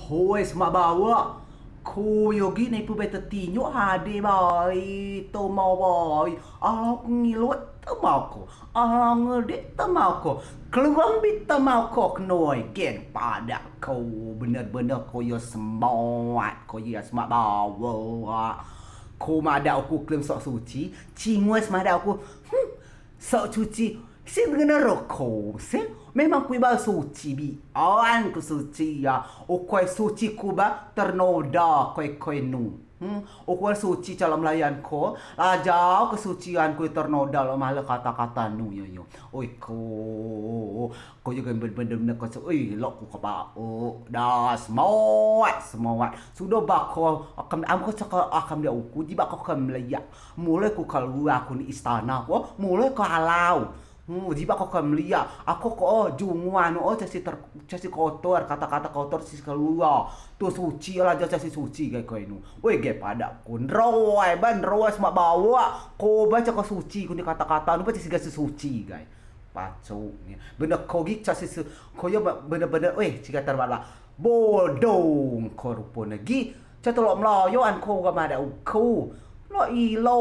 Hoi semak bawa. Ku yogi ni pu beta tinyo hade boy. To mau boy. Aku ngiluat to mau ko. Ngedek to mau ko. Keluang bit to mau ko knoi gen pada ko. Bener-bener ko yo semuat. Ko yo semak bawa. Ko mada aku klaim sok suci. Cingwes mada aku. Sok cuci. Sen kena rokok, sen memang ku ba suci bi. An ku suci ya. O koi suci ku ba ternoda koi nu. O koi suci cara melayan ko. Aja kesucian ku ternoda lo malah kata-kata nu yo yo. Oi ko juga bener-bener ko oi lok ku ba. Oh, dah semuat. Sudah bako akan aku cakap akan dia uku di bako akan melayak. Mulai ku keluar aku ni istana ko, mulai ku halau. Jiba kau kan melihat aku kok junguan casi kotor kata-kata kotor si keluar tu suci lah casi suci gay kau ini. Woi gay pada kun rawai ban rawai semak bawa kau baca kau suci kun kata-kata nu baca si suci gay. Pacu ni bener kau gik casi kau yo bener-bener jika terbala bodoh kau rupa lagi catolok melayu an kau gamada kau lo ilo